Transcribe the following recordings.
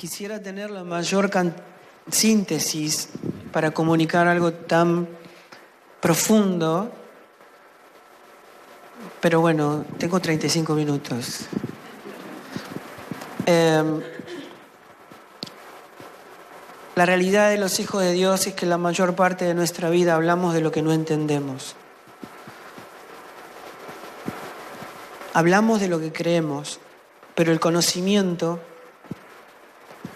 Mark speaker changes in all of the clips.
Speaker 1: Quisiera tener la mayor síntesis para comunicar algo tan profundo, pero bueno, tengo 35 minutos. La realidad de los hijos de Dios es que la mayor parte de nuestra vida hablamos de lo que no entendemos. Hablamos de lo que creemos, pero el conocimiento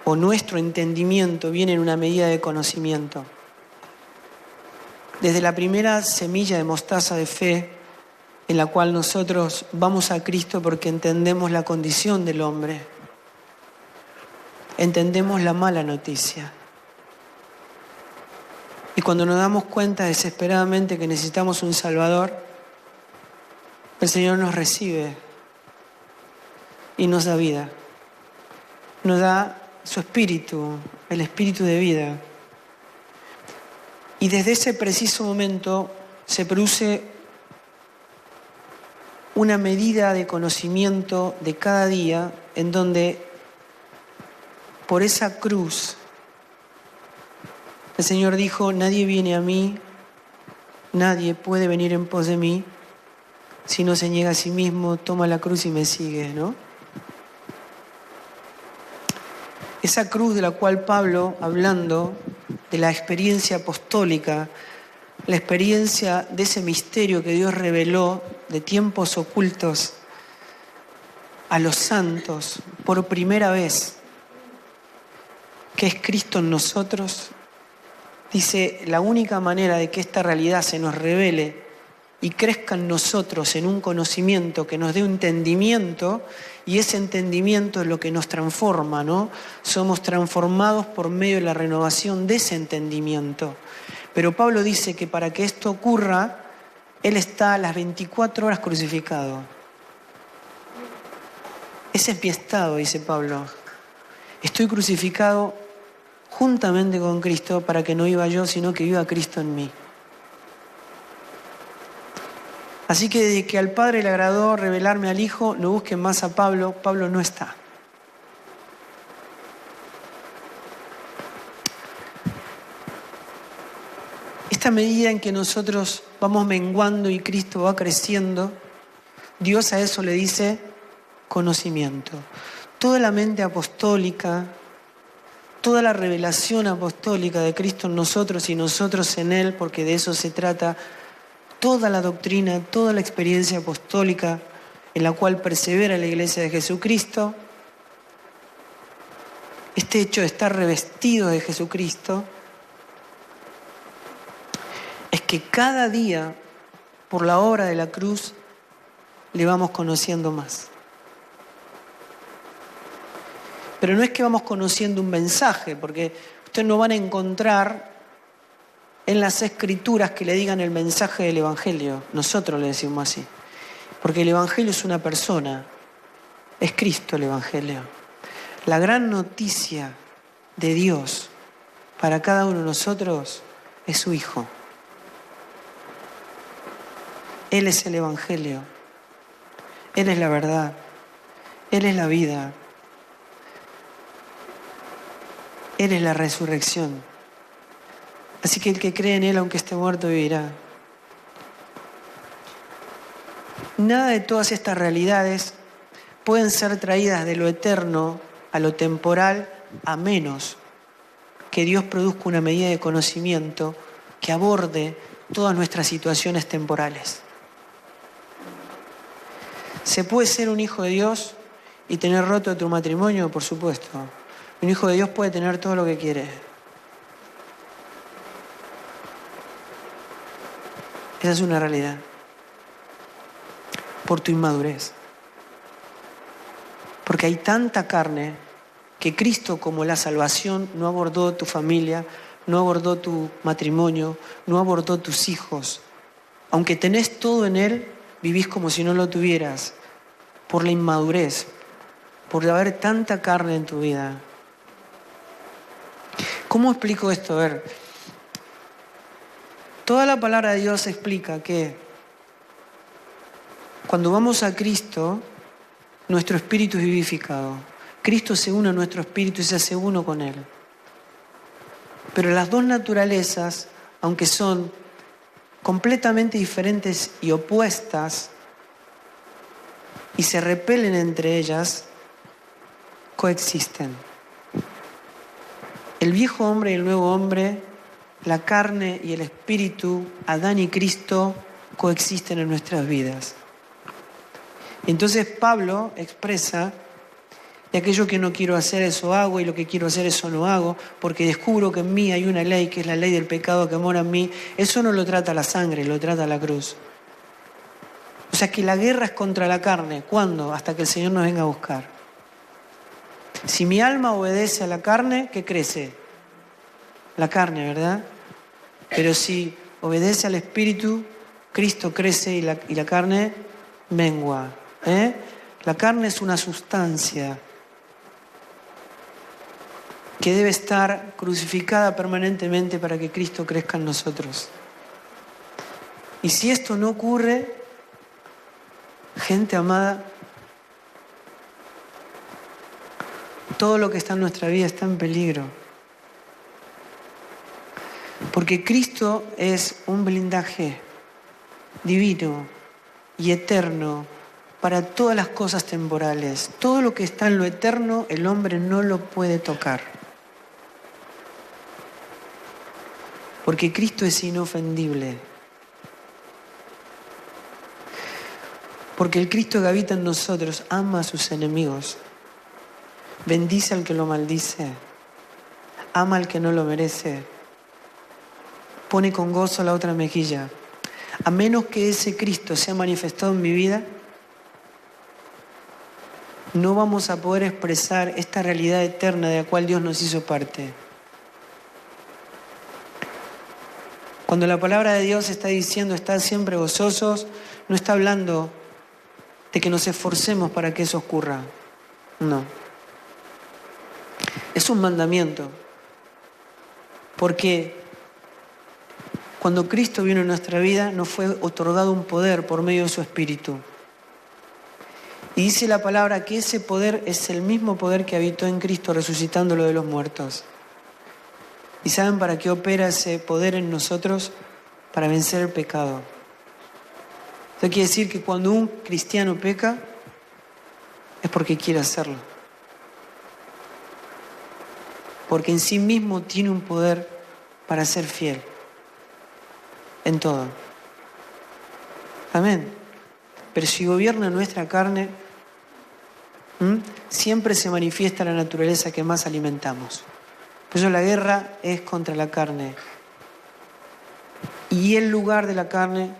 Speaker 1: o nuestro entendimiento viene en una medida de conocimiento. Desde la primera semilla de mostaza de fe, en la cual nosotros vamos a Cristo porque entendemos la condición del hombre, entendemos la mala noticia. Y cuando nos damos cuenta desesperadamente que necesitamos un Salvador, el Señor nos recibe y nos da vida. Nos da su espíritu, el espíritu de vida. Y desde ese preciso momento se produce una medida de conocimiento de cada día en donde por esa cruz el Señor dijo: nadie viene a mí, nadie puede venir en pos de mí si no se niega a sí mismo, toma la cruz y me sigue, ¿no? Esa cruz de la cual Pablo, hablando de la experiencia apostólica, la experiencia de ese misterio que Dios reveló de tiempos ocultos a los santos por primera vez, que es Cristo en nosotros, dice: la única manera de que esta realidad se nos revele y crezca en nosotros en un conocimiento que nos dé un entendimiento, y ese entendimiento es lo que nos transforma, ¿no? Somos transformados por medio de la renovación de ese entendimiento. Pero Pablo dice que para que esto ocurra, Él está a las 24 horas crucificado. Ese es mi estado, dice Pablo. Estoy crucificado juntamente con Cristo para que no viva yo, sino que viva Cristo en mí. Así que desde que al Padre le agradó revelarme al Hijo, no busquen más a Pablo. Pablo no está. Esta medida en que nosotros vamos menguando y Cristo va creciendo, Dios a eso le dice conocimiento. Toda la mente apostólica, toda la revelación apostólica de Cristo en nosotros y nosotros en Él, porque de eso se trata, toda la doctrina, toda la experiencia apostólica en la cual persevera la Iglesia de Jesucristo, este hecho de estar revestido de Jesucristo, es que cada día, por la obra de la cruz, le vamos conociendo más. Pero no es que vamos conociendo un mensaje, porque ustedes no van a encontrar en las Escrituras que le digan el mensaje del Evangelio. Nosotros le decimos así. Porque el Evangelio es una persona. Es Cristo el Evangelio. La gran noticia de Dios para cada uno de nosotros es su Hijo. Él es el Evangelio. Él es la verdad. Él es la vida. Él es la resurrección. Así que el que cree en Él, aunque esté muerto, vivirá. Nada de todas estas realidades pueden ser traídas de lo eterno a lo temporal, a menos que Dios produzca una medida de conocimiento que aborde todas nuestras situaciones temporales. ¿Se puede ser un hijo de Dios y tener roto tu matrimonio? Por supuesto. Un hijo de Dios puede tener todo lo que quiere. Esa es una realidad. Por tu inmadurez. Porque hay tanta carne que Cristo, como la salvación, no abordó tu familia, no abordó tu matrimonio, no abordó tus hijos. Aunque tenés todo en Él, vivís como si no lo tuvieras. Por la inmadurez. Por haber tanta carne en tu vida. ¿Cómo explico esto? A ver. Toda la palabra de Dios explica que cuando vamos a Cristo, nuestro espíritu es vivificado. Cristo se une a nuestro espíritu y se hace uno con Él. Pero las dos naturalezas, aunque son completamente diferentes y opuestas, y se repelen entre ellas, coexisten. El viejo hombre y el nuevo hombre, la carne y el espíritu, Adán y Cristo, coexisten en nuestras vidas. Entonces Pablo expresa: de aquello que no quiero hacer, eso hago, y lo que quiero hacer, eso no hago, porque descubro que en mí hay una ley, que es la ley del pecado que mora en mí. Eso no lo trata la sangre, lo trata la cruz. O sea que la guerra es contra la carne. ¿Cuándo? Hasta que el Señor nos venga a buscar. Si mi alma obedece a la carne, ¿qué crece? La carne, ¿verdad? Pero si obedece al Espíritu, Cristo crece y la carne mengua. La carne es una sustancia que debe estar crucificada permanentemente para que Cristo crezca en nosotros. Y si esto no ocurre, gente amada, todo lo que está en nuestra vida está en peligro. Porque Cristo es un blindaje divino y eterno para todas las cosas temporales. Todo lo que está en lo eterno, el hombre no lo puede tocar. Porque Cristo es inofendible. Porque el Cristo que habita en nosotros ama a sus enemigos. Bendice al que lo maldice. Ama al que no lo merece. Pone con gozo la otra mejilla. A menos que ese Cristo sea manifestado en mi vida, no vamos a poder expresar esta realidad eterna de la cual Dios nos hizo parte. Cuando la palabra de Dios está diciendo estad siempre gozosos, no está hablando de que nos esforcemos para que eso ocurra. No. Es un mandamiento. Porque cuando Cristo vino en nuestra vida, nos fue otorgado un poder por medio de su Espíritu. Y dice la palabra que ese poder es el mismo poder que habitó en Cristo resucitándolo de los muertos. ¿Y saben para qué opera ese poder en nosotros? Para vencer el pecado. Eso quiere decir que cuando un cristiano peca, es porque quiere hacerlo. Porque en sí mismo tiene un poder para ser fiel. En todo. Amén. Pero si gobierna nuestra carne, siempre se manifiesta la naturaleza que más alimentamos. Por eso la guerra es contra la carne. Y el lugar de la carne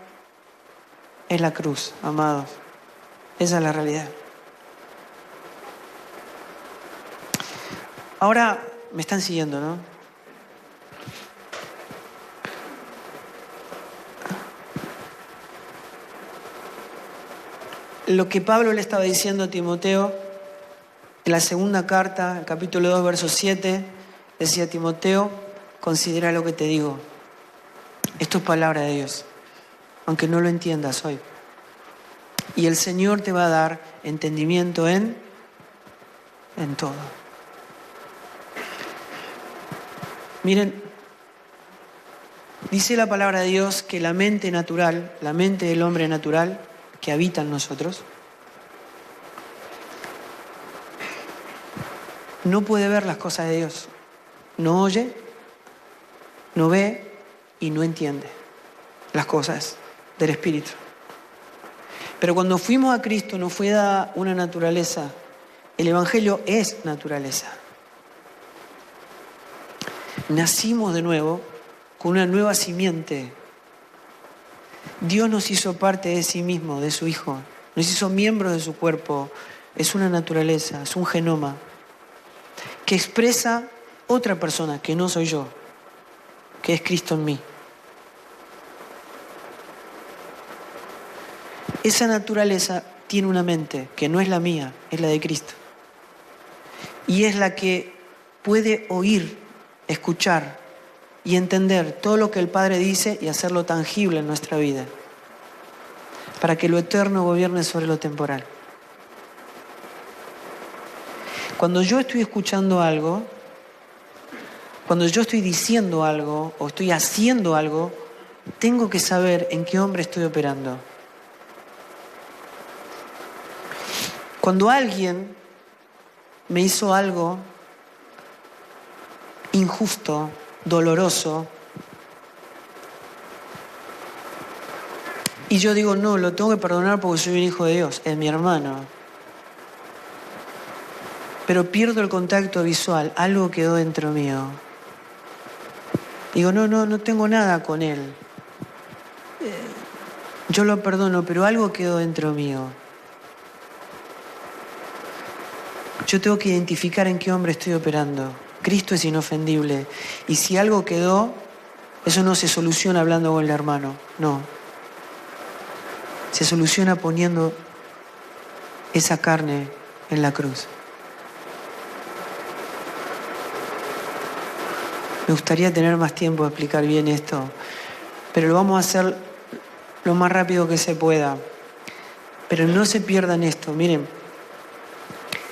Speaker 1: es la cruz, amados. Esa es la realidad. Ahora me están siguiendo, ¿no? Lo que Pablo le estaba diciendo a Timoteo, en la segunda carta, el capítulo 2, verso 7, decía: Timoteo, considera lo que te digo. Esto es palabra de Dios, aunque no lo entiendas hoy. Y el Señor te va a dar entendimiento en todo. Miren, dice la palabra de Dios que la mente natural, la mente del hombre natural, que habita en nosotros, no puede ver las cosas de Dios. No oye, no ve y no entiende las cosas del Espíritu. Pero cuando fuimos a Cristo nos fue dada una naturaleza. El Evangelio es naturaleza. Nacimos de nuevo con una nueva simiente. Dios nos hizo parte de sí mismo, de su Hijo. Nos hizo miembros de su cuerpo. Es una naturaleza, es un genoma que expresa otra persona que no soy yo, que es Cristo en mí. Esa naturaleza tiene una mente que no es la mía, es la de Cristo. Y es la que puede oír, escuchar y entender todo lo que el Padre dice y hacerlo tangible en nuestra vida, para que lo eterno gobierne sobre lo temporal. Cuando yo estoy escuchando algo, cuando yo estoy diciendo algo o estoy haciendo algo, tengo que saber en qué hombre estoy operando. Cuando alguien me hizo algo injusto, doloroso, y yo digo, no, lo tengo que perdonar porque soy un hijo de Dios, es mi hermano. Pero pierdo el contacto visual, algo quedó dentro mío. Digo, no tengo nada con él. Yo lo perdono, pero algo quedó dentro mío. Yo tengo que identificar en qué hombre estoy operando. Cristo es inofendible. Y si algo quedó, eso no se soluciona hablando con el hermano, no. Se soluciona poniendo esa carne en la cruz. Me gustaría tener más tiempo de explicar bien esto, pero lo vamos a hacer lo más rápido que se pueda. Pero no se pierdan esto. Miren,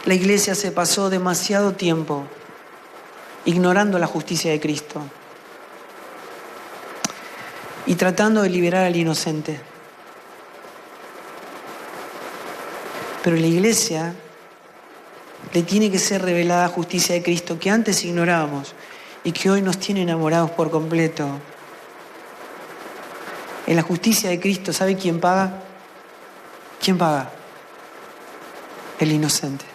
Speaker 1: la iglesia se pasó demasiado tiempo ignorando la justicia de Cristo y tratando de liberar al inocente. Pero la iglesia le tiene que ser revelada la justicia de Cristo que antes ignorábamos y que hoy nos tiene enamorados por completo. En la justicia de Cristo, ¿sabe quién paga? ¿Quién paga? El inocente.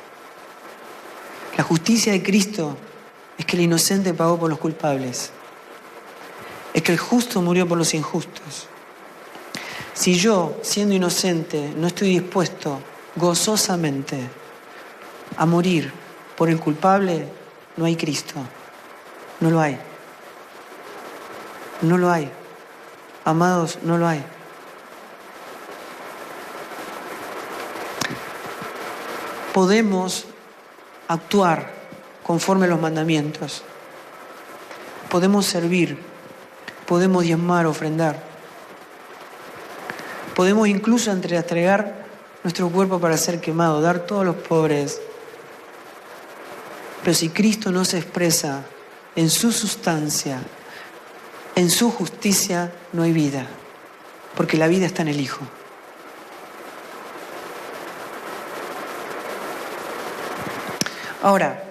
Speaker 1: La justicia de Cristo es que el inocente pagó por los culpables. Es que el justo murió por los injustos. Si yo, siendo inocente, no estoy dispuesto gozosamente a morir por el culpable, no hay Cristo. No lo hay. No lo hay. Amados, no lo hay. Podemos actuar conforme a los mandamientos. Podemos servir. Podemos diezmar, ofrendar. Podemos incluso entregar nuestro cuerpo para ser quemado, dar todo a los pobres. Pero si Cristo no se expresa en su sustancia, en su justicia, no hay vida, porque la vida está en el Hijo. Ahora,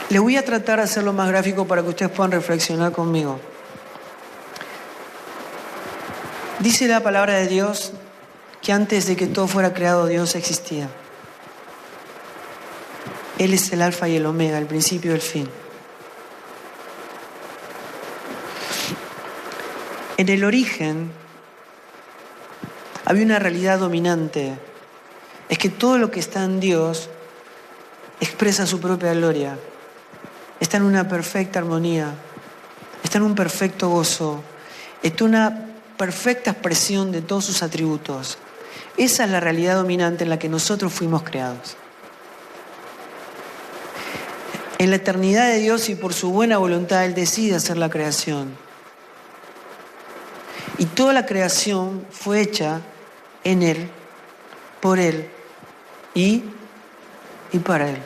Speaker 1: le voy a tratar de hacerlo más gráfico para que ustedes puedan reflexionar conmigo. Dice la palabra de Dios que antes de que todo fuera creado, Dios existía. Él es el alfa y el omega, el principio y el fin. En el origen había una realidad dominante. Es que todo lo que está en Dios expresa su propia gloria. Está en una perfecta armonía. Está en un perfecto gozo. Está en una perfecta expresión de todos sus atributos. Esa es la realidad dominante en la que nosotros fuimos creados. En la eternidad de Dios y por su buena voluntad, Él decide hacer la creación. Y toda la creación fue hecha en Él, por Él y para Él.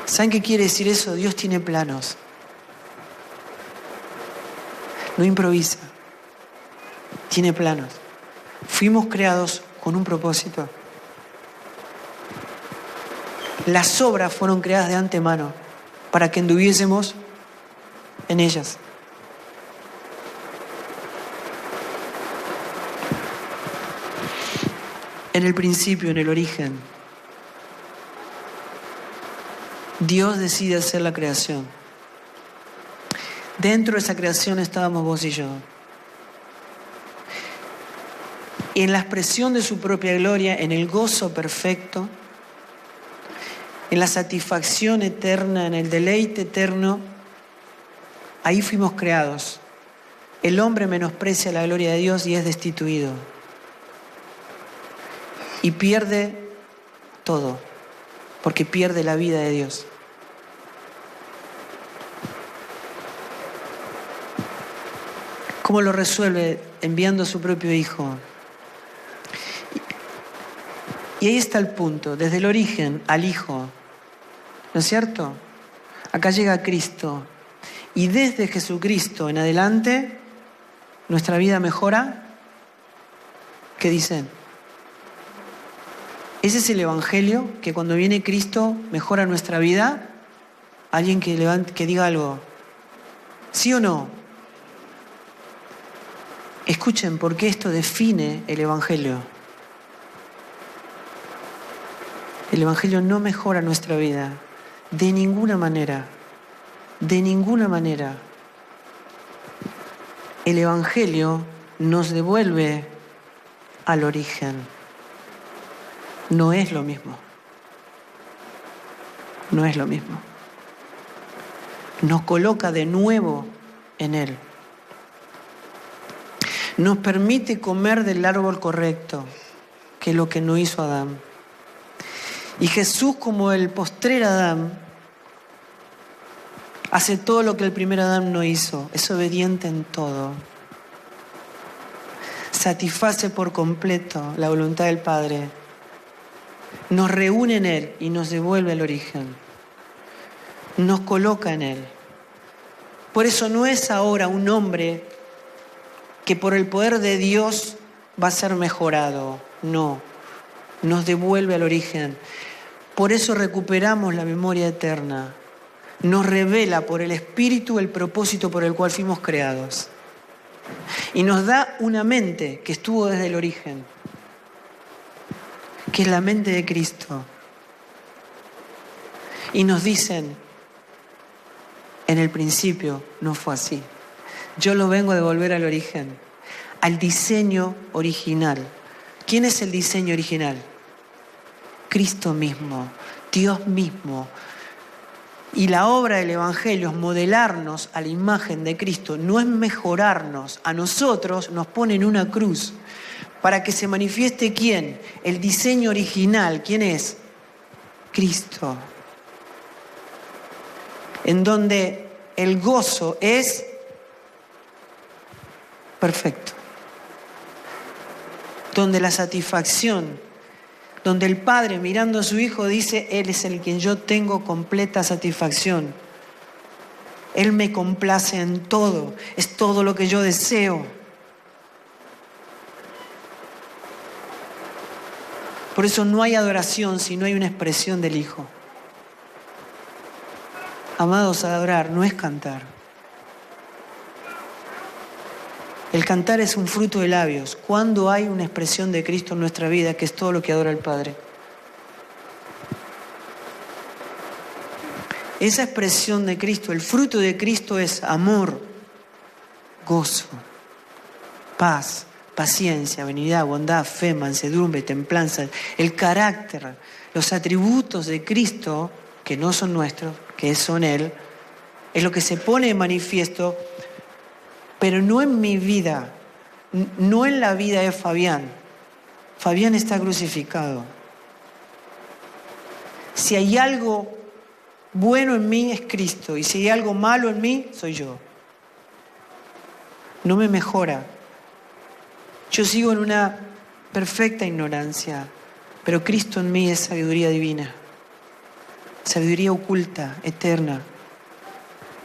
Speaker 1: ¿Saben qué quiere decir eso? Dios tiene planos. No improvisa. Tiene planos. Fuimos creados con un propósito. Las obras fueron creadas de antemano para que anduviésemos en ellas. En el principio, en el origen, Dios decide hacer la creación. Dentro de esa creación estábamos vos y yo. Y en la expresión de su propia gloria, en el gozo perfecto, en la satisfacción eterna, en el deleite eterno, ahí fuimos creados. El hombre menosprecia la gloria de Dios y es destituido. Y pierde todo, porque pierde la vida de Dios. ¿Cómo lo resuelve? Enviando a su propio Hijo. Y ahí está el punto, desde el origen al Hijo. ¿No es cierto? Acá llega Cristo. Y desde Jesucristo en adelante, nuestra vida mejora. ¿Qué dicen? ¿Ese es el Evangelio? Que cuando viene Cristo mejora nuestra vida. ¿Alguien que diga algo? ¿Sí o no? Escuchen, porque esto define el Evangelio. El Evangelio no mejora nuestra vida. De ninguna manera. De ninguna manera. El Evangelio nos devuelve al origen. No es lo mismo. No es lo mismo. Nos coloca de nuevo en Él. Nos permite comer del árbol correcto, que es lo que no hizo Adán. Y Jesús, como el postrer Adán, hace todo lo que el primer Adán no hizo. Es obediente en todo. Satisface por completo la voluntad del Padre. Nos reúne en Él y nos devuelve al origen. Nos coloca en Él. Por eso no es ahora un hombre que por el poder de Dios va a ser mejorado. No, nos devuelve al origen. Por eso recuperamos la memoria eterna. Nos revela por el Espíritu el propósito por el cual fuimos creados. Y nos da una mente que estuvo desde el origen, que es la mente de Cristo. Y nos dicen, en el principio no fue así. Yo lo vengo a devolver al origen, al diseño original. ¿Quién es el diseño original? Cristo mismo, Dios mismo. Y la obra del Evangelio es modelarnos a la imagen de Cristo, no es mejorarnos. A nosotros nos ponen una cruz para que se manifieste ¿quién? El diseño original. ¿Quién es? Cristo. En donde el gozo es perfecto. Donde la satisfacción, donde el Padre mirando a su Hijo dice, Él es el quien yo tengo completa satisfacción. Él me complace en todo, es todo lo que yo deseo. Por eso no hay adoración si no hay una expresión del Hijo. Amados, adorar no es cantar. El cantar es un fruto de labios. Cuando hay una expresión de Cristo en nuestra vida, que es todo lo que adora el Padre. Esa expresión de Cristo, el fruto de Cristo es amor, gozo, paz, paciencia, benignidad, bondad, fe, mansedumbre, templanza. El carácter, los atributos de Cristo, que no son nuestros, que son Él, es lo que se pone de manifiesto. Pero no en mi vida, no en la vida de Fabián. Fabián está crucificado. Si hay algo bueno en mí es Cristo, y si hay algo malo en mí, soy yo. No me mejora. Yo sigo en una perfecta ignorancia, pero Cristo en mí es sabiduría divina, sabiduría oculta, eterna,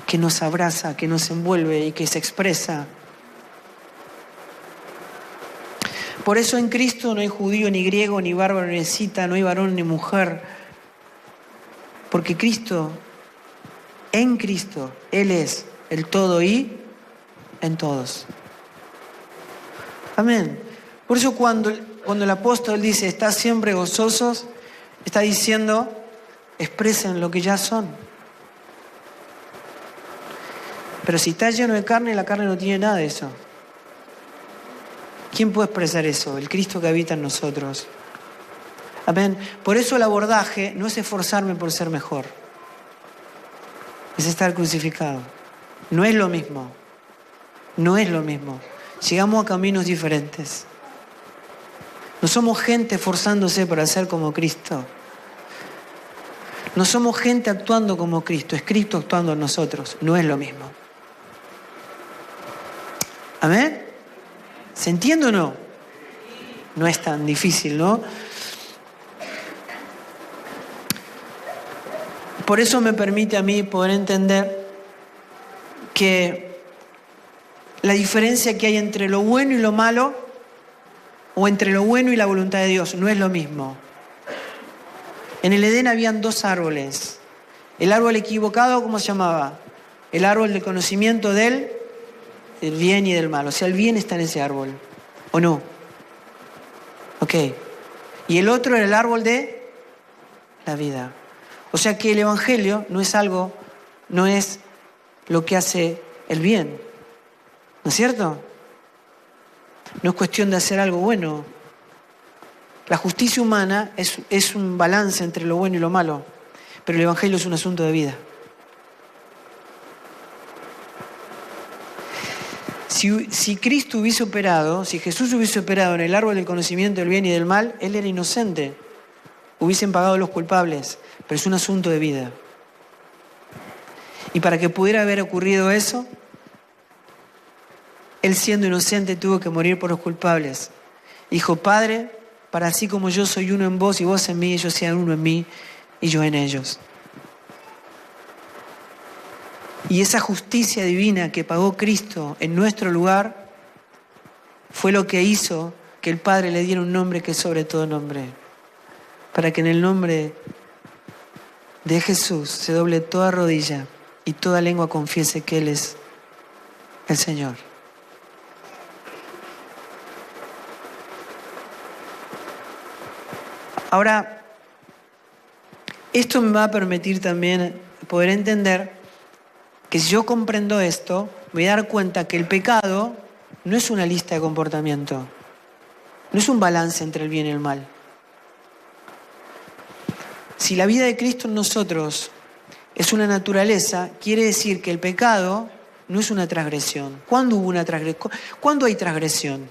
Speaker 1: que nos abraza, que nos envuelve y que se expresa. Por eso en Cristo no hay judío, ni griego, ni bárbaro, ni escita, no hay varón ni mujer. Porque Cristo, en Cristo, Él es el todo y en todos. Amén. Por eso cuando el apóstol dice, estad siempre gozosos, está diciendo, expresen lo que ya son. Pero si está lleno de carne, la carne no tiene nada de eso. ¿Quién puede expresar eso? El Cristo que habita en nosotros. Amén. Por eso el abordaje no es esforzarme por ser mejor. Es estar crucificado. No es lo mismo. No es lo mismo. Llegamos a caminos diferentes. No somos gente esforzándose para ser como Cristo. No somos gente actuando como Cristo. Es Cristo actuando en nosotros. No es lo mismo. ¿Amén? ¿Se entiende o no? No es tan difícil, ¿no? Por eso me permite a mí poder entender que la diferencia que hay entre lo bueno y lo malo, o entre lo bueno y la voluntad de Dios, no es lo mismo. En el Edén habían dos árboles. El árbol equivocado, ¿cómo se llamaba? El árbol del conocimiento del bien y del mal. O sea, el bien está en ese árbol, ¿o no? Ok. Y el otro era el árbol de la vida. O sea que el Evangelio no es lo que hace el bien. ¿No es cierto? No es cuestión de hacer algo bueno. La justicia humana es un balance entre lo bueno y lo malo, pero el Evangelio es un asunto de vida. Si Cristo hubiese operado, si Jesús hubiese operado en el árbol del conocimiento del bien y del mal, Él era inocente. Hubiesen pagado los culpables, pero es un asunto de vida. Y para que pudiera haber ocurrido eso, Él siendo inocente tuvo que morir por los culpables. Dijo, Padre, para así como yo soy uno en vos y vos en mí, ellos sean uno en mí y yo en ellos. Y esa justicia divina que pagó Cristo en nuestro lugar fue lo que hizo que el Padre le diera un nombre que es sobre todo nombre. Para que en el nombre de Jesús se doble toda rodilla y toda lengua confiese que Él es el Señor. Ahora, esto me va a permitir también poder entender que si yo comprendo esto, me voy a dar cuenta que el pecado no es una lista de comportamiento, no es un balance entre el bien y el mal. Si la vida de Cristo en nosotros es una naturaleza, quiere decir que el pecado no es una transgresión. ¿Cuándo hubo una transgresión? ¿Cuándo hay transgresión?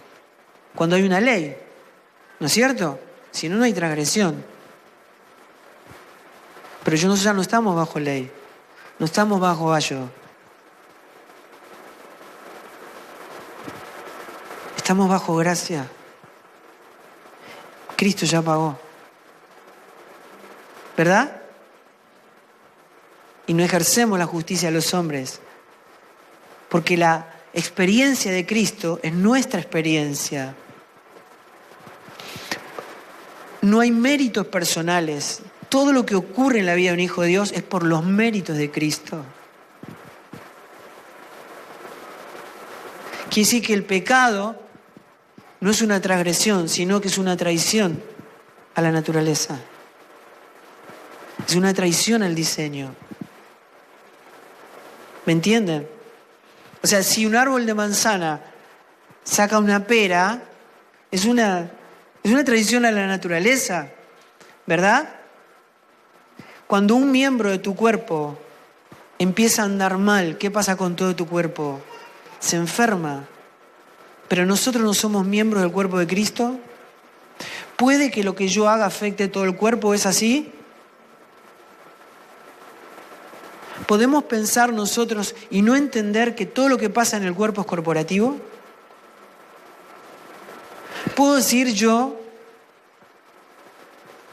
Speaker 1: Cuando hay una ley, ¿no es cierto? Si no, no hay transgresión. Pero nosotros ya no estamos bajo ley. No estamos bajo ayo. Estamos bajo gracia. Cristo ya pagó. ¿Verdad? Y no ejercemos la justicia de los hombres. Porque la experiencia de Cristo es nuestra experiencia. No hay méritos personales. Todo lo que ocurre en la vida de un hijo de Dios es por los méritos de Cristo. Quiere decir que el pecado no es una transgresión, sino que es una traición a la naturaleza. Es una traición al diseño. ¿Me entienden? O sea, si un árbol de manzana saca una pera, es una traición a la naturaleza, ¿verdad? Cuando un miembro de tu cuerpo empieza a andar mal, ¿qué pasa con todo tu cuerpo? Se enferma. Pero nosotros no somos miembros del cuerpo de Cristo. ¿Puede que lo que yo haga afecte todo el cuerpo? ¿Es así? ¿Podemos pensar nosotros y no entender que todo lo que pasa en el cuerpo es corporativo? ¿Puedo decir yo,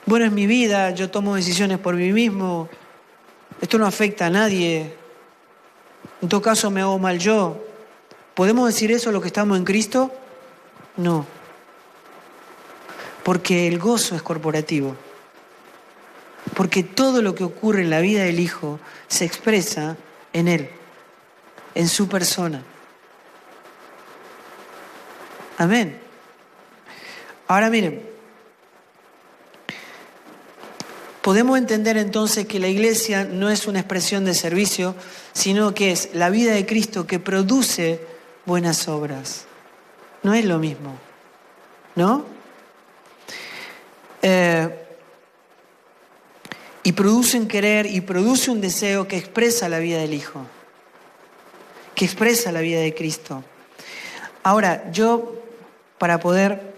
Speaker 1: bueno, es mi vida, yo tomo decisiones por mí mismo, esto no afecta a nadie, en todo caso me hago mal yo? ¿Podemos decir eso los que estamos en Cristo? No. Porque el gozo es corporativo. Porque todo lo que ocurre en la vida del Hijo se expresa en Él, en su persona. Amén. Ahora miren, podemos entender entonces que la iglesia no es una expresión de servicio, sino que es la vida de Cristo que produce buenas obras. No es lo mismo, ¿no? Y produce un querer y produce un deseo que expresa la vida del Hijo, que expresa la vida de Cristo. Ahora, yo, para poder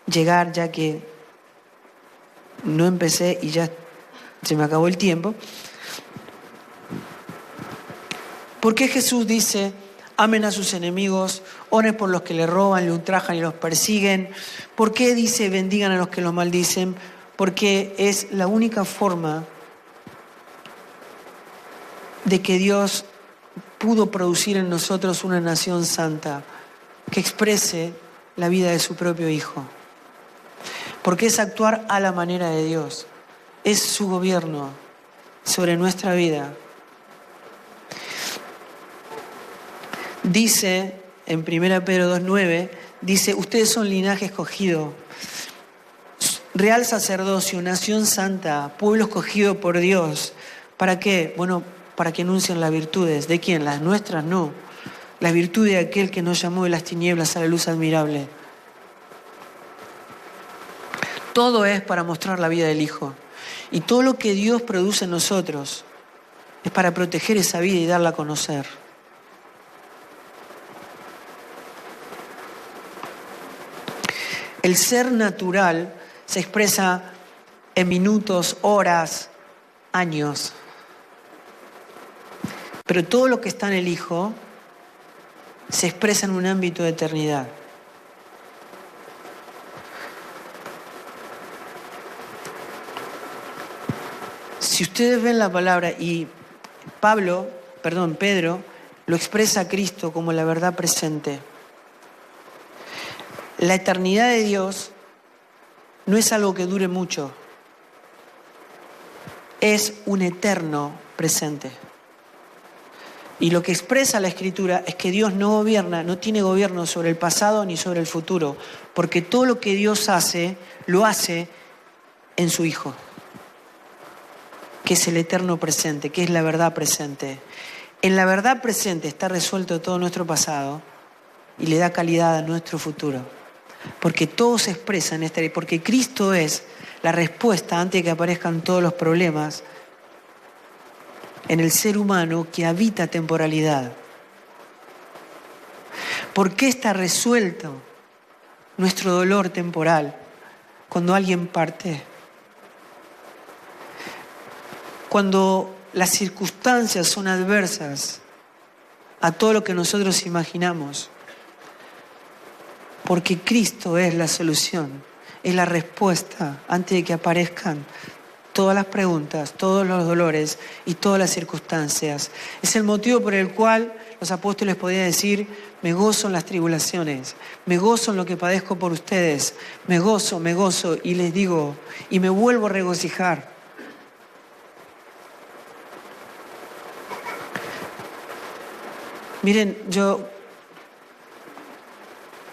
Speaker 1: llegar, ya que no empecé y ya se me acabó el tiempo, ¿por qué Jesús dice, amen a sus enemigos, oren por los que le roban, le ultrajan y los persiguen? ¿Por qué dice, bendigan a los que los maldicen? Porque es la única forma de que Dios pudo producir en nosotros una nación santa que exprese la vida de su propio Hijo. Porque es actuar a la manera de Dios. Es su gobierno sobre nuestra vida. Dice en 1 Pedro 2:9, dice, ustedes son linaje escogido, real sacerdocio, nación santa, pueblo escogido por Dios. ¿Para qué? Bueno, para que anuncien las virtudes. ¿De quién? Las nuestras no. Las virtudes de aquel que nos llamó de las tinieblas a la luz admirable. Todo es para mostrar la vida del Hijo. Y todo lo que Dios produce en nosotros es para proteger esa vida y darla a conocer. El ser natural se expresa en minutos, horas, años. Pero todo lo que está en el Hijo se expresa en un ámbito de eternidad. Si ustedes ven la palabra y Pedro lo expresa a Cristo como la verdad presente. La eternidad de Dios no es algo que dure mucho, es un eterno presente. Y lo que expresa la Escritura es que Dios no tiene gobierno sobre el pasado ni sobre el futuro, porque todo lo que Dios hace, lo hace en su Hijo, que es el eterno presente, que es la verdad presente. En la verdad presente está resuelto todo nuestro pasado y le da calidad a nuestro futuro. Porque todo se expresa en esta ley, porque Cristo es la respuesta antes de que aparezcan todos los problemas en el ser humano que habita temporalidad. ¿Por qué está resuelto nuestro dolor temporal cuando alguien parte? Cuando las circunstancias son adversas a todo lo que nosotros imaginamos. Porque Cristo es la solución, es la respuesta antes de que aparezcan todas las preguntas, todos los dolores y todas las circunstancias. Es el motivo por el cual los apóstoles podían decir, me gozo en las tribulaciones, me gozo en lo que padezco por ustedes, me gozo, y les digo, y me vuelvo a regocijar. Miren, yo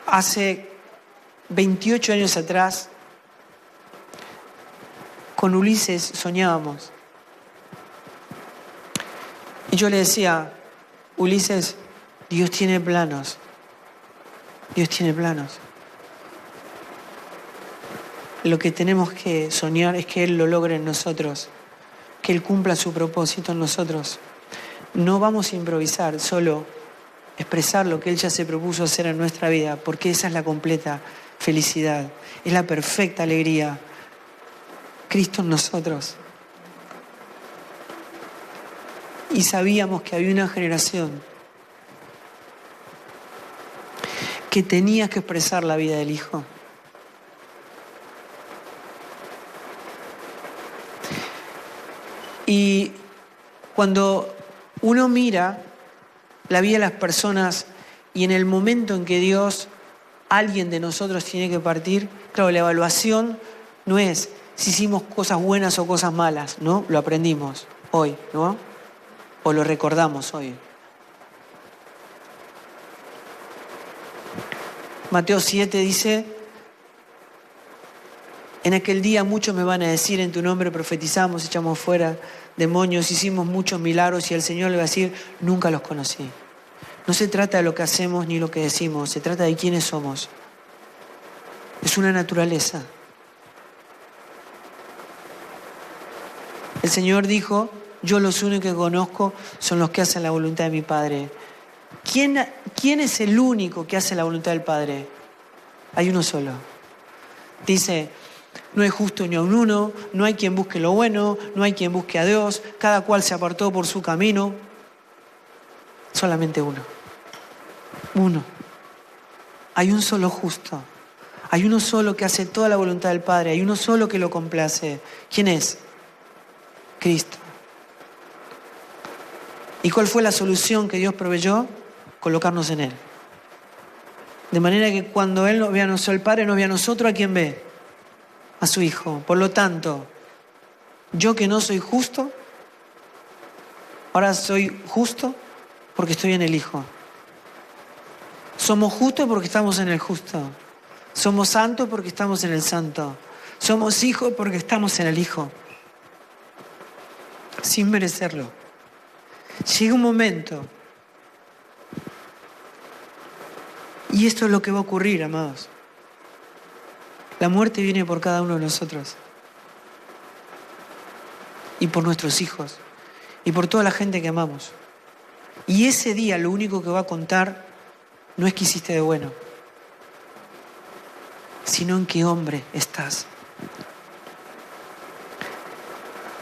Speaker 1: hace 28 años atrás, con Ulises soñábamos. Y yo le decía, Ulises, Dios tiene planos. Dios tiene planos. Lo que tenemos que soñar es que Él lo logre en nosotros, que Él cumpla su propósito en nosotros. No vamos a improvisar, solo expresar lo que Él ya se propuso hacer en nuestra vida, porque esa es la completa felicidad, es la perfecta alegría. Cristo en nosotros. Y sabíamos que había una generación que tenía que expresar la vida del Hijo. Y cuando uno mira la vida de las personas y en el momento en que alguien de nosotros tiene que partir, claro, la evaluación no es si hicimos cosas buenas o cosas malas, ¿no? Lo aprendimos hoy, ¿no? O lo recordamos hoy. Mateo 7 dice, en aquel día muchos me van a decir, en tu nombre profetizamos, echamos fuera demonios, hicimos muchos milagros, y el Señor le va a decir, nunca los conocí. No se trata de lo que hacemos ni lo que decimos, se trata de quiénes somos. Es una naturaleza. El Señor dijo, yo los únicos que conozco son los que hacen la voluntad de mi Padre. ¿Quién es el único que hace la voluntad del Padre? Hay uno solo. Dice, no es justo ni aun uno, no hay quien busque lo bueno, no hay quien busque a Dios, cada cual se apartó por su camino. Solamente uno. Uno. Hay un solo justo. Hay uno solo que hace toda la voluntad del Padre. Hay uno solo que lo complace. ¿Quién es? Cristo. ¿Y cuál fue la solución que Dios proveyó? Colocarnos en Él. De manera que cuando Él nos ve a nosotros, el Padre nos ve a nosotros, ¿a quién ve? A su Hijo. Por lo tanto, yo que no soy justo, ahora soy justo porque estoy en el Hijo. Somos justos porque estamos en el justo. Somos santos porque estamos en el santo. Somos hijos porque estamos en el Hijo. Sin merecerlo. Llega un momento, y esto es lo que va a ocurrir, amados. La muerte viene por cada uno de nosotros. Y por nuestros hijos. Y por toda la gente que amamos. Y ese día lo único que va a contar no es qué hiciste de bueno, sino en qué hombre estás.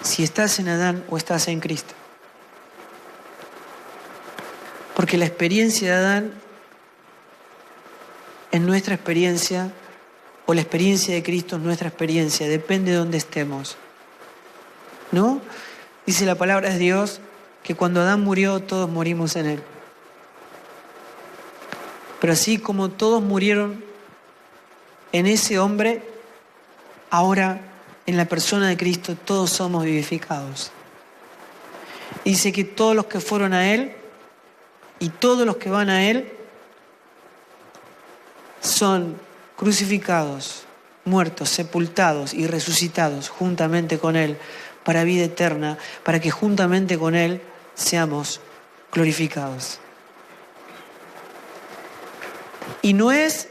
Speaker 1: Si estás en Adán o estás en Cristo. Porque la experiencia de Adán es nuestra experiencia, o la experiencia de Cristo es nuestra experiencia, depende de dónde estemos. ¿No? Dice la palabra de Dios que cuando Adán murió, todos morimos en él. Pero así como todos murieron en ese hombre, ahora en la persona de Cristo todos somos vivificados. Dice que todos los que fueron a Él y todos los que van a Él son crucificados, muertos, sepultados y resucitados juntamente con Él para vida eterna, para que juntamente con Él seamos glorificados. Y no es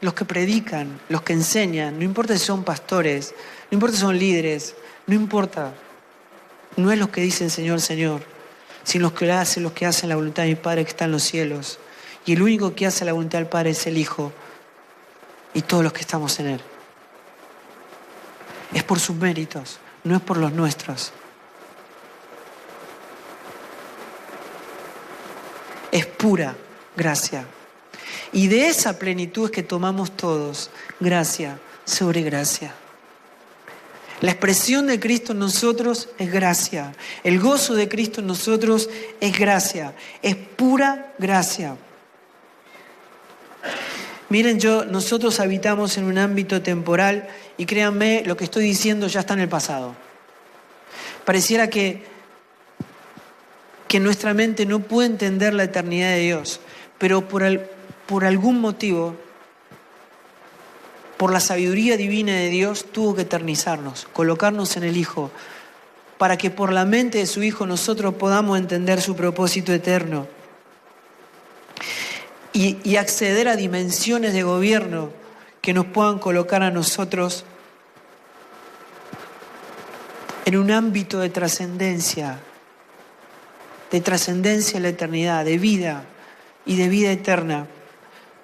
Speaker 1: los que predican, los que enseñan, no importa si son pastores, no importa si son líderes, no importa. No es los que dicen Señor, Señor, sino los que hacen la voluntad de mi Padre que está en los cielos. Y el único que hace la voluntad del Padre es el Hijo y todos los que estamos en Él. Es por sus méritos, no es por los nuestros. Es pura gracia. Y de esa plenitud es que tomamos todos, gracia sobre gracia. La expresión de Cristo en nosotros es gracia. El gozo de Cristo en nosotros es gracia. Es pura gracia. Miren, nosotros habitamos en un ámbito temporal y créanme, lo que estoy diciendo ya está en el pasado. Pareciera que nuestra mente no puede entender la eternidad de Dios, pero por algún motivo, por la sabiduría divina de Dios, tuvo que eternizarnos, colocarnos en el Hijo, para que por la mente de su Hijo nosotros podamos entender su propósito eterno y acceder a dimensiones de gobierno que nos puedan colocar a nosotros en un ámbito de trascendencia en la eternidad, de vida y de vida eterna,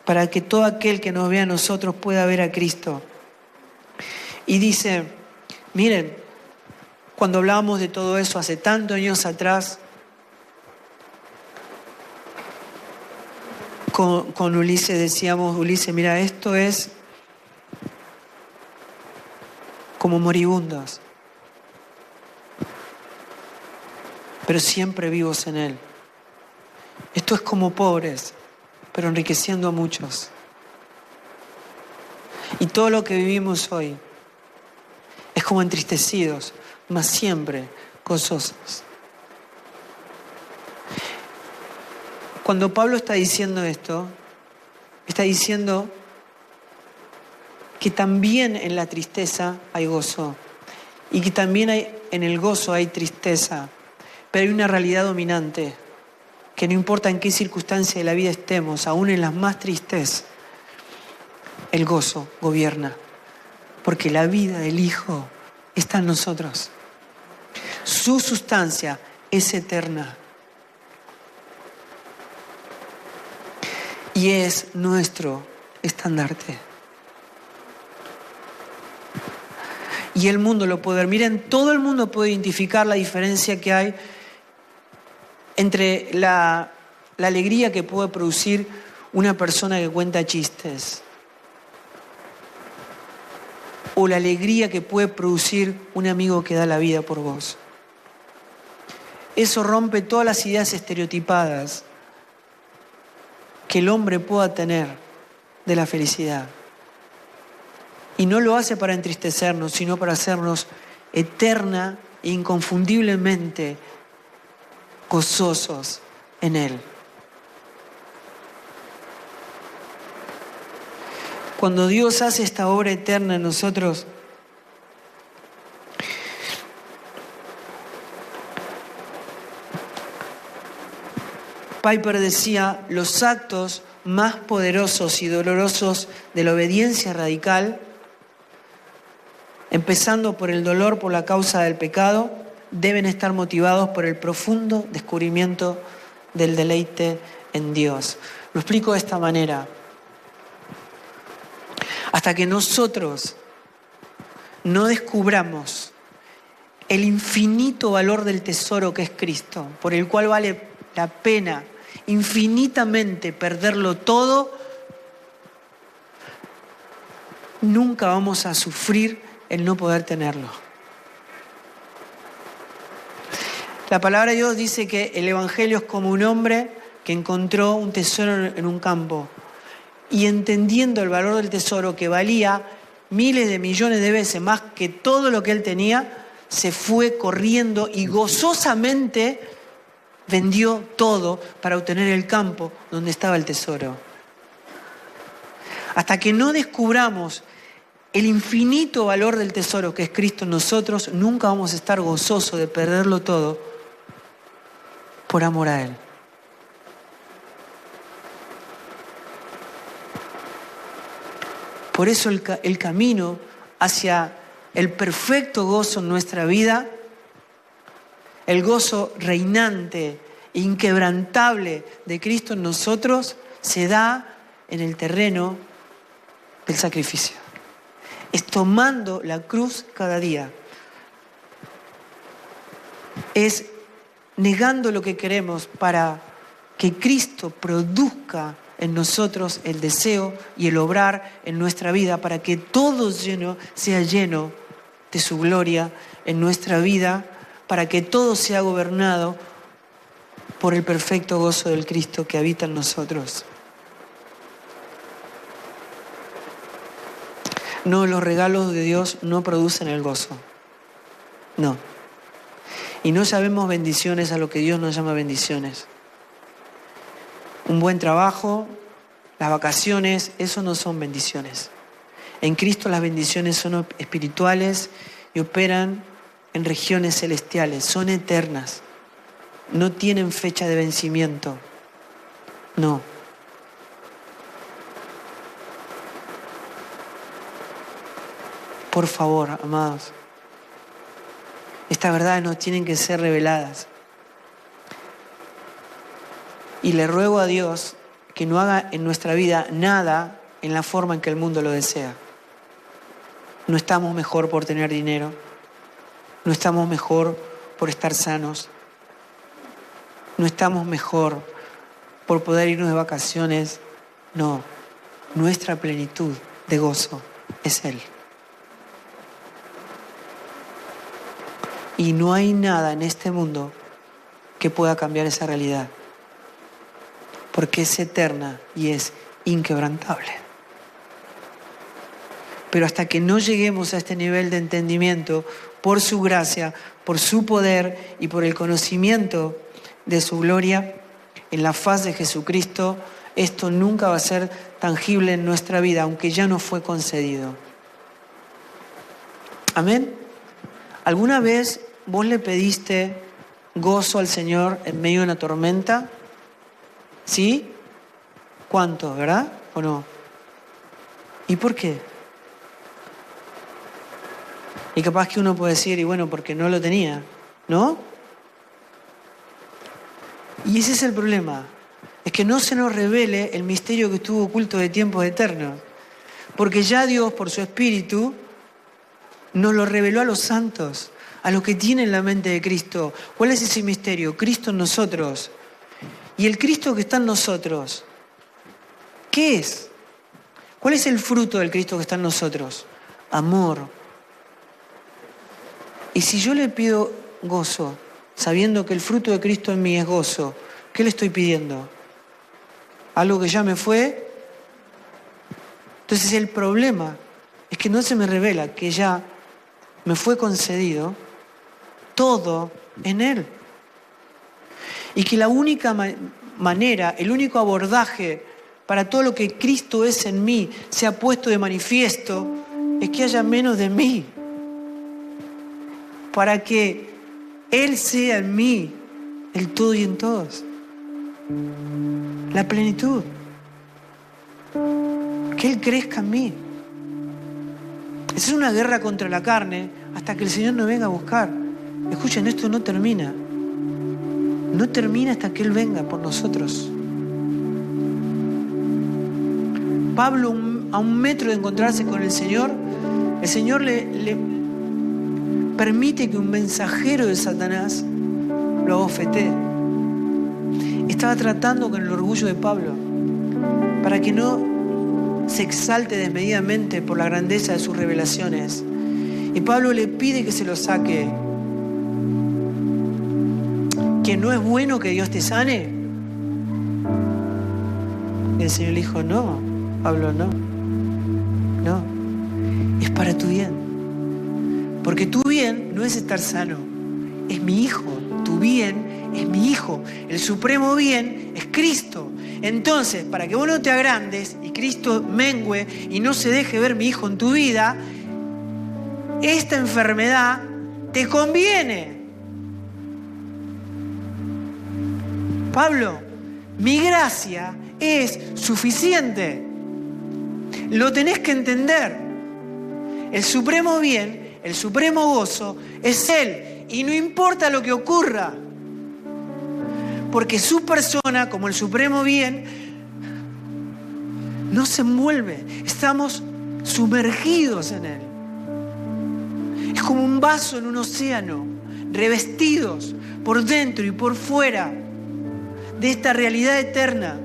Speaker 1: para que todo aquel que nos vea a nosotros pueda ver a Cristo. Y dice, miren, cuando hablábamos de todo eso hace tantos años atrás, con Ulises decíamos, Ulises, mira, esto es como moribundos, pero siempre vivos en Él. Esto es como pobres, pero enriqueciendo a muchos. Y todo lo que vivimos hoy es como entristecidos, mas siempre gozosos. Cuando Pablo está diciendo esto, está diciendo que también en la tristeza hay gozo y que también en el gozo hay tristeza, pero hay una realidad dominante, que no importa en qué circunstancia de la vida estemos, aún en las más tristes, el gozo gobierna, porque la vida del Hijo está en nosotros. Su sustancia es eterna y es nuestro estandarte. Y el mundo lo puede ver. Miren, todo el mundo puede identificar la diferencia que hay entre la alegría que puede producir una persona que cuenta chistes o la alegría que puede producir un amigo que da la vida por vos. Eso rompe todas las ideas estereotipadas que el hombre pueda tener de la felicidad. Y no lo hace para entristecernos, sino para hacernos eterna e inconfundiblemente gozosos en Él. Cuando Dios hace esta obra eterna en nosotros, Piper decía, los actos más poderosos y dolorosos de la obediencia radical, empezando por el dolor por la causa del pecado, deben estar motivados por el profundo descubrimiento del deleite en Dios. Lo explico de esta manera. Hasta que nosotros no descubramos el infinito valor del tesoro que es Cristo, por el cual vale la pena infinitamente perderlo todo, nunca vamos a sufrir el no poder tenerlo. La palabra de Dios dice que el Evangelio es como un hombre que encontró un tesoro en un campo y entendiendo el valor del tesoro, que valía miles de millones de veces más que todo lo que él tenía, se fue corriendo y gozosamente vendió todo para obtener el campo donde estaba el tesoro. Hasta que no descubramos el infinito valor del tesoro que es Cristo en nosotros, nunca vamos a estar gozosos de perderlo todo por amor a Él. Por eso el camino hacia el perfecto gozo en nuestra vida, el gozo reinante, inquebrantable de Cristo en nosotros, se da en el terreno del sacrificio. Es tomando la cruz cada día. Es negando lo que queremos para que Cristo produzca en nosotros el deseo y el obrar en nuestra vida para que todo sea lleno de su gloria en nuestra vida, para que todo sea gobernado por el perfecto gozo del Cristo que habita en nosotros. No, los regalos de Dios no producen el gozo. No. Y no llamemos bendiciones a lo que Dios nos llama bendiciones. Un buen trabajo, las vacaciones, eso no son bendiciones. En Cristo las bendiciones son espirituales y operan en regiones celestiales, son eternas. No tienen fecha de vencimiento. No. Por favor, amados, estas verdades nos tienen que ser reveladas. Y le ruego a Dios que no haga en nuestra vida nada en la forma en que el mundo lo desea. No estamos mejor por tener dinero. No estamos mejor por estar sanos. No estamos mejor por poder irnos de vacaciones. No, nuestra plenitud de gozo es Él. Y no hay nada en este mundo que pueda cambiar esa realidad, porque es eterna y es inquebrantable. Pero hasta que no lleguemos a este nivel de entendimiento, por su gracia, por su poder y por el conocimiento de su gloria, en la faz de Jesucristo, esto nunca va a ser tangible en nuestra vida, aunque ya nos fue concedido. Amén. ¿Alguna vez vos le pediste gozo al Señor en medio de una tormenta? ¿Sí? ¿Cuánto, verdad? ¿O no? ¿Y por qué? Y capaz que uno puede decir, y bueno, porque no lo tenía, ¿no? Y ese es el problema, es que no se nos revele el misterio que estuvo oculto de tiempos eternos, porque ya Dios, por su Espíritu, nos lo reveló a los santos, a los que tienen la mente de Cristo. ¿Cuál es ese misterio? Cristo en nosotros. Y el Cristo que está en nosotros, ¿qué es? ¿Cuál es el fruto del Cristo que está en nosotros? Amor. Y si yo le pido gozo sabiendo que el fruto de Cristo en mí es gozo, ¿qué le estoy pidiendo? ¿Algo que ya me fue? Entonces el problema es que no se me revela que ya me fue concedido todo en Él. Y que la única manera, el único abordaje para todo lo que Cristo es en mí se ha puesto de manifiesto es que haya menos de mí. Para que Él sea en mí el todo y en todos. La plenitud. Que Él crezca en mí. Esa es una guerra contra la carne hasta que el Señor nos venga a buscar. Escuchen, esto no termina. No termina hasta que Él venga por nosotros. Pablo, a un metro de encontrarse con el Señor le permite que un mensajero de Satanás lo abofetee. Estaba tratando con el orgullo de Pablo para que no se exalte desmedidamente por la grandeza de sus revelaciones. Y Pablo le pide que se lo saque. ¿Que no es bueno que Dios te sane? Y el Señor le dijo, no, Pablo, no. No, es para tu bien. Porque tu bien no es estar sano, es mi hijo. Tu bien es mi hijo. El supremo bien es Cristo. Entonces, para que vos no te agrandes y Cristo mengüe y no se deje ver mi hijo en tu vida, esta enfermedad te conviene. Pablo, mi gracia es suficiente. Lo tenés que entender. El supremo bien, el supremo gozo es Él. Y no importa lo que ocurra. Porque su persona, como el supremo bien, no se envuelve. Estamos sumergidos en Él. Es como un vaso en un océano, revestidos por dentro y por fuera de esta realidad eterna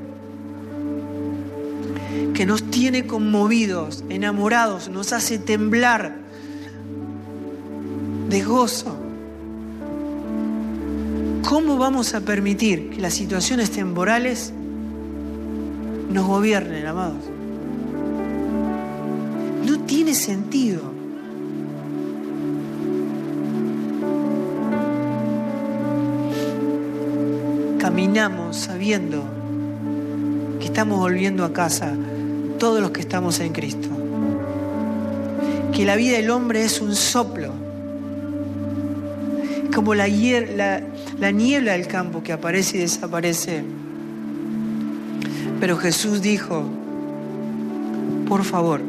Speaker 1: que nos tiene conmovidos, enamorados, nos hace temblar de gozo. ¿Cómo vamos a permitir que las situaciones temporales nos gobiernen, amados? No tiene sentido. Caminamos sabiendo que estamos volviendo a casa todos los que estamos en Cristo. Que la vida del hombre es un soplo. Como la niebla del campo que aparece y desaparece. Pero Jesús dijo, por favor,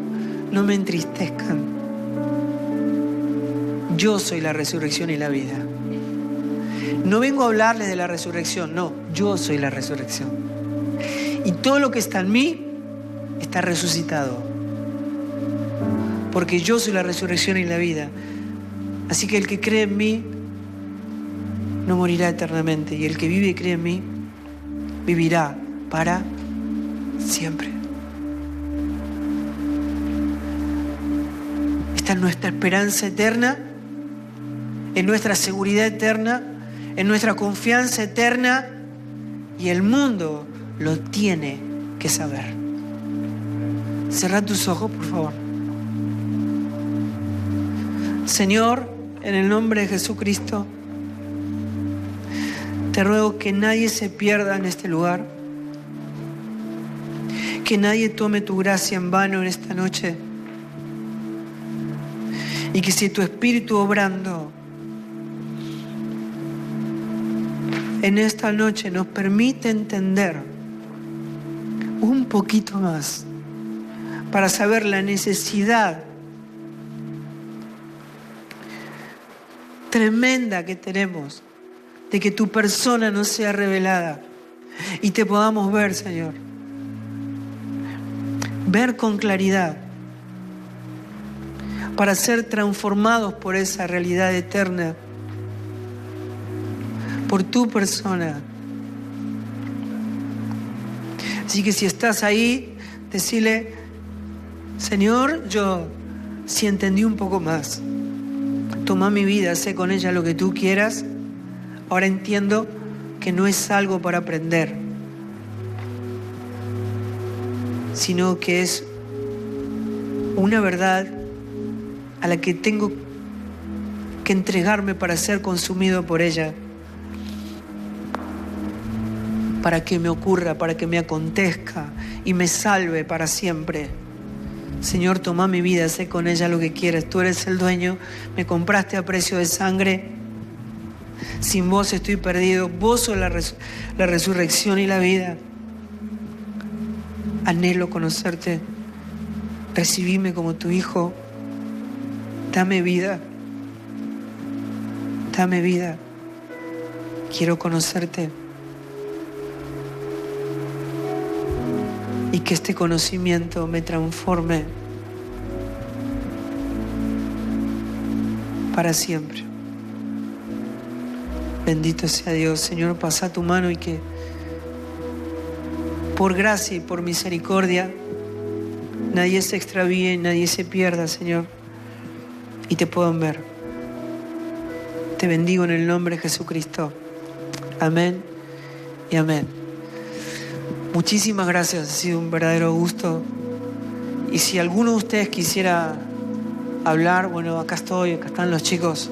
Speaker 1: no me entristezcan. Yo soy la resurrección y la vida. No vengo a hablarles de la resurrección, no, yo soy la resurrección. Y todo lo que está en mí está resucitado. Porque yo soy la resurrección y la vida. Así que el que cree en mí no morirá eternamente. Y el que vive y cree en mí vivirá para siempre. Esta es nuestra esperanza eterna, en nuestra seguridad eterna, en nuestra confianza eterna, y el mundo lo tiene que saber. Cerrá tus ojos, por favor. Señor, en el nombre de Jesucristo, te ruego que nadie se pierda en este lugar, que nadie tome tu gracia en vano en esta noche, y que si tu Espíritu obrando en esta noche nos permite entender un poquito más para saber la necesidad tremenda que tenemos de que tu persona no sea revelada y te podamos ver, Señor. Ver con claridad para ser transformados por esa realidad eterna, por tu persona. Así que si estás ahí, decile, Señor, yo sí entendí un poco más. Toma mi vida, sé con ella lo que tú quieras. Ahora entiendo que no es algo para aprender, sino que es una verdad a la que tengo que entregarme para ser consumido por ella, para que me ocurra, para que me acontezca y me salve para siempre. Señor, toma mi vida, sé con ella lo que quieres. Tú eres el dueño, me compraste a precio de sangre. Sin vos estoy perdido. Vos sos la resurrección y la vida. Anhelo conocerte. Recibime como tu hijo. Dame vida. Dame vida. Quiero conocerte. Y que este conocimiento me transforme para siempre. Bendito sea Dios. Señor, pasa tu mano y que por gracia y por misericordia nadie se extravíe, nadie se pierda, Señor, y te puedan ver. Te bendigo en el nombre de Jesucristo. Amén y amén. Muchísimas gracias, ha sido un verdadero gusto. Y si alguno de ustedes quisiera hablar, bueno, acá estoy, acá están los chicos,